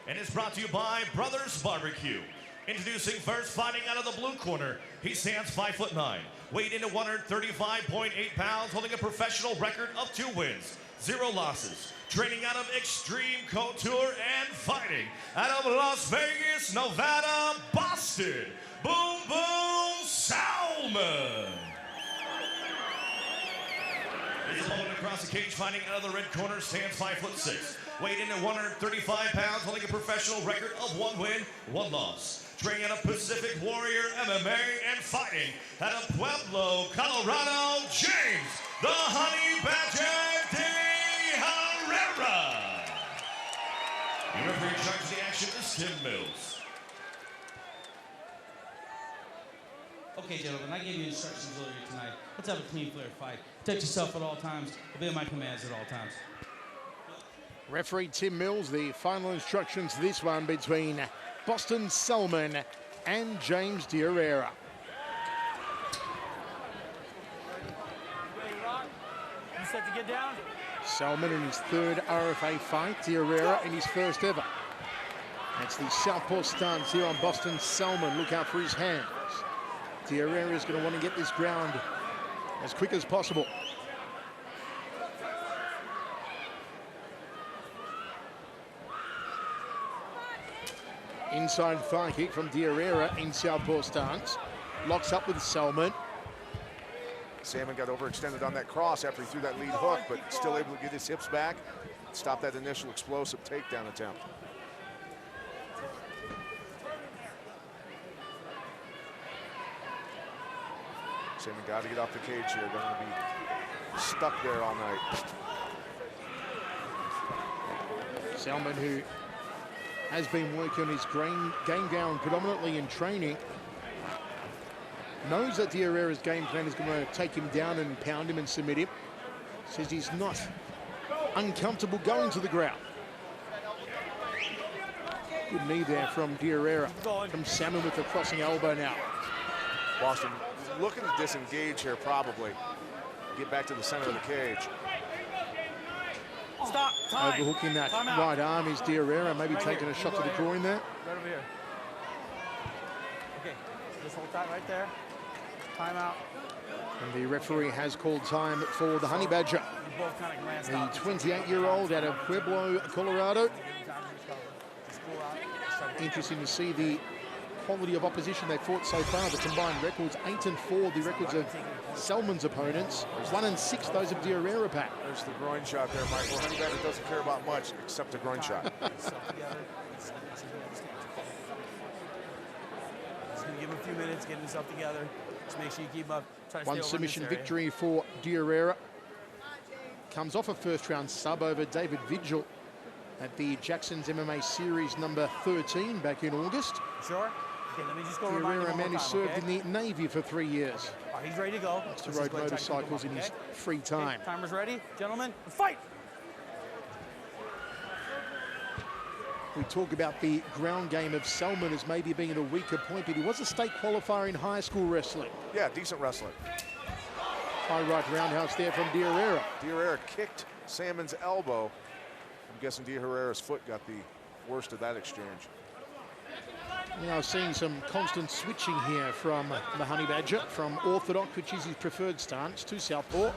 and is brought to you by Brothers Barbecue. Introducing first, fighting out of the blue corner. He stands 5'9", weighed in at 135.8 pounds, holding a professional record of 2 wins, 0 losses. Training out of Extreme Couture and fighting out of Las Vegas, Nevada, Boston. Boom Boom Salmon. His opponent across the cage, fighting out of the red corner, stands 5'6", weighed in at 135 pounds, holding a professional record of 1 win, 1 loss. Training out of Pacific Warrior MMA and fighting out of Pueblo, Colorado, James, the Honey Badger DeHerrera. The referee in charge of the action is Tim Mills. Okay, gentlemen, I gave you instructions earlier tonight. Let's have a clean, fair fight. Protect yourself at all times. Obey my commands at all times. Referee Tim Mills, the final instructions, this one between Boston Salmon and James DeHerrera. You set to get down? Salmon in his 3rd RFA fight, DeHerrera in his 1st ever. That's the southpaw stance here on Boston Salmon. Look out for his hands. DeHerrera is going to want to get this ground as quick as possible. Inside thigh kick from DeHerrera in southpaw stance. Locks up with Salmon. Salmon got overextended on that cross after he threw that lead hook, but still able to get his hips back, stop that initial explosive takedown attempt. Salmon got to get off the cage here. They're going to be stuck there all night. Salmon, who has been working on his game down predominantly in training, knows that DeHerrera's game plan is going to take him down and pound him and submit him. Says he's not uncomfortable going to the ground. Good knee there from DeHerrera. From Salmon with the crossing elbow now. Boston looking to disengage here probably. Get back to the center of the cage. Stop. Time. Overhooking that right arm is DeHerrera, maybe right taking here. a shot to the groin there. Right over here. Okay, just hold that right there. Timeout. And the referee has called time for the Honey Badger. The 28-year-old out of Pueblo, Colorado. Interesting to see the quality of opposition they fought so far. The combined records, 8-4, the records of Salmon's opponents. 1-6, those of DeHerrera, Pat. There's the groin shot there, Michael. Honey Badger doesn't care about much except a groin shot. Just gonna give him a few minutes, get himself together. Just make sure you keep up. Try to One submission victory for DeHerrera. Comes off a 1st round sub over David Vigil at the Jackson's MMA Series number 13 back in August. Sure? Okay, let me just go DeHerrera, a man who served in the Navy for 3 years. All right, he's ready to go. Likes to ride motorcycles in his free time. Okay, timer's ready. Gentlemen, fight! We talk about the ground game of Salmon as maybe being the weaker point, but he was a state qualifier in high school wrestling. Yeah, decent wrestling. High right roundhouse there from DeHerrera. DeHerrera kicked Salmon's elbow. I'm guessing DeHerrera's foot got the worst of that exchange. Now seeing some constant switching here from the Honey Badger, from orthodox, which is his preferred stance, to southpaw.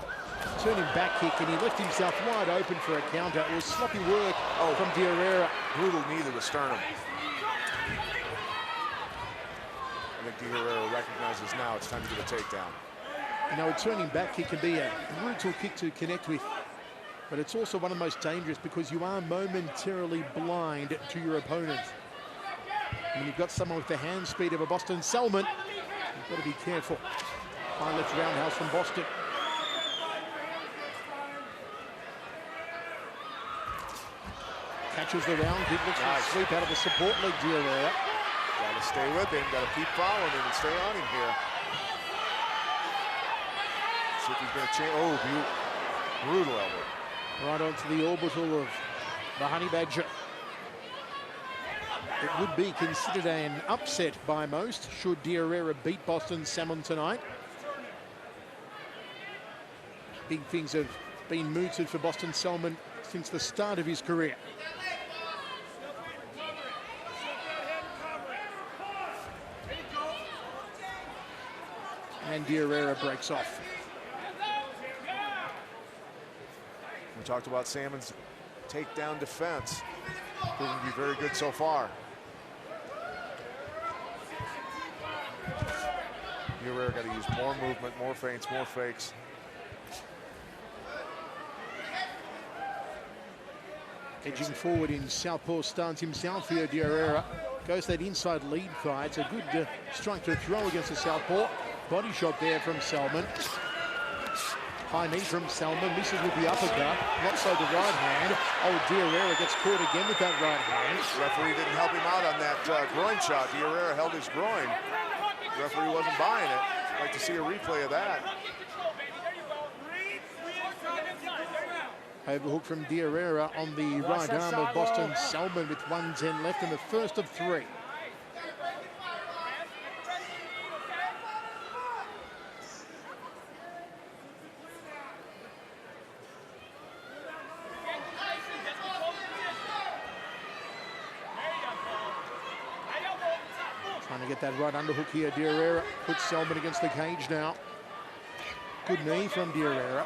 Turning back kick, and he left himself wide open for a counter. It was sloppy work from DeHerrera. Brutal knee to the sternum. I think DeHerrera recognizes now it's time to get a takedown. You know, a turning back kick can be a brutal kick to connect with, but it's also one of the most dangerous because you are momentarily blind to your opponent. When you've got someone with the hand speed of a Boston Salmon, you've got to be careful. High left roundhouse from Boston. Catches the round kick, looks like a sweep out of the support leg, DeHerrera. Got to stay with him, got to keep following him and stay on him here. See if he's going to change. Oh, brutal elbow. Right onto the orbital of the Honey Badger. It would be considered an upset by most should DeHerrera beat Boston Salmon tonight. Big things have been mooted for Boston Salmon since the start of his career. and DeHerrera breaks off. We talked about Salmon's takedown defense. Proving to be very good so far. DeHerrera got to use more movement, more feints, more fakes. Edging forward in southpaw stance himself here, DeHerrera. Goes that inside lead thigh. It's a good strike to throw against the southpaw. Body shot there from Salmon. High knee from Salmon, misses with the uppercut. Not so the right hand. Oh, DeHerrera gets caught again with that right hand. The referee didn't help him out on that groin shot. DeHerrera held his groin. The referee wasn't buying it. I'd like to see a replay of that. Overhook from DeHerrera on the right arm of Boston Salmon with 1:10 left in the first of 3. Trying to get that right underhook here. DeHerrera puts Salmon against the cage now. Good knee from DeHerrera.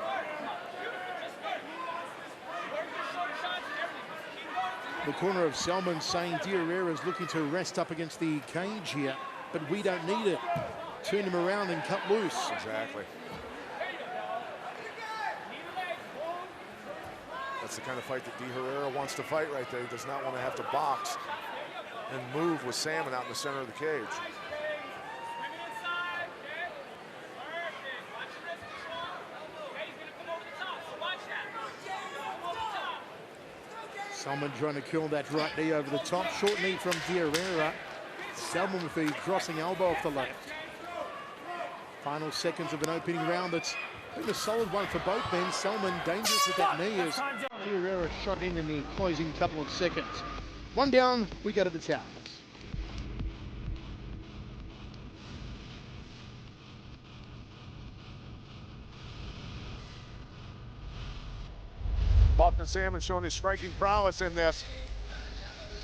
The corner of Salmon saying DeHerrera is looking to rest up against the cage here, but we don't need it. Turn him around and cut loose. Exactly. That's the kind of fight that DeHerrera wants to fight right there. He does not want to have to box and move with Salmon out in the center of the cage. Salmon trying to kill that right knee over the top. Short knee from DeHerrera. Salmon with the crossing elbow off the left. Final seconds of an opening round that's been a solid one for both men. Salmon dangerous with that knee as DeHerrera shot in the closing couple of seconds. One down, we go to the towels. Boston Salmon showing his striking prowess in this.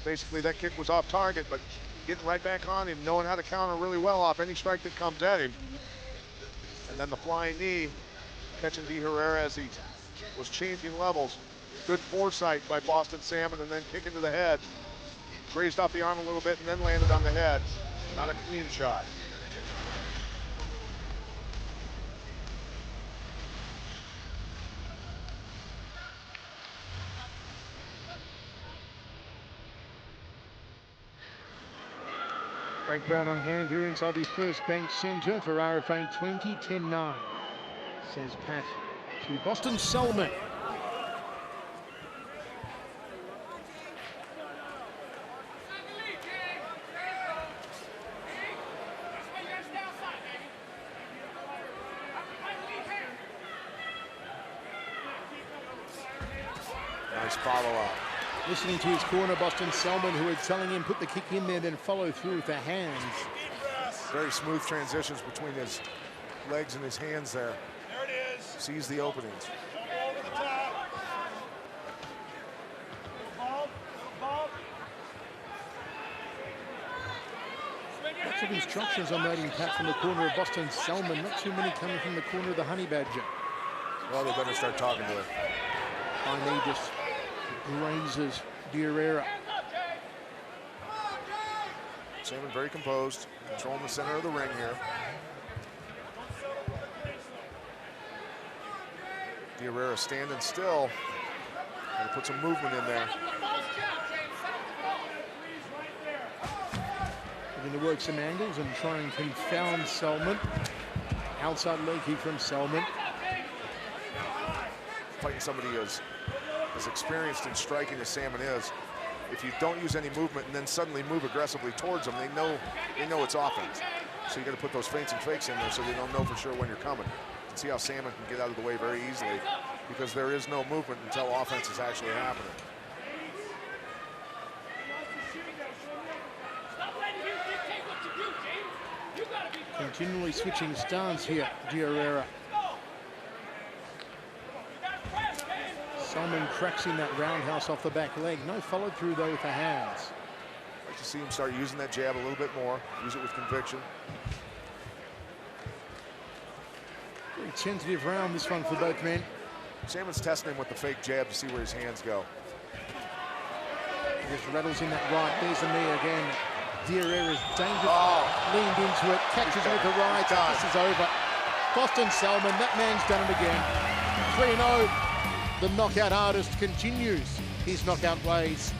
Basically, that kick was off target, but getting right back on him, knowing how to counter really well off any strike that comes at him. And then the flying knee, catching DeHerrera as he was changing levels. Good foresight by Boston Salmon, and then kicking to the head. Grazed off the arm a little bit and then landed on the head. Not a clean shot. Frank Brown on hand here inside the First Bank Centre for RFA 20-10-9. Says Pat to Boston Salmon. Nice follow-up. Listening to his corner, Boston Salmon, who are telling him put the kick in there, then follow through with the hands. Very smooth transitions between his legs and his hands there. There it is. Sees the openings. Over the top. Lots of instructions I'm noting, Pat, from the corner of Boston Salmon. Not too many coming from the corner of the Honey Badger. Well, they better start talking to him. High knee just grazes DeHerrera. Salmon very composed, controlling the center of the ring here. DeHerrera standing still. Gonna put some movement in there. Looking to work some angles and try and confound Salmon. Outside leg kick from Salmon. Fighting somebody as experienced in striking as Salmon is, if you don't use any movement and then suddenly move aggressively towards them, they know it's offense. So you got to put those feints and fakes in there so they don't know for sure when you're coming. You can see how Salmon can get out of the way very easily because there is no movement until offense is actually happening. Continually switching stance here, DeHerrera. Salmon cracks in that roundhouse off the back leg. No follow through though with the hands. I'd like to see him start using that jab a little bit more. Use it with conviction. tentative round, this one, for both men. Salmon's testing him with the fake jab to see where his hands go. Just rattles in that right. There's the knee again. DeHerrera's dangerous. Leaned into it. Catches with the right. This is over. Boston Salmon, that man's done it again. 3-0. The knockout artist continues his knockout ways.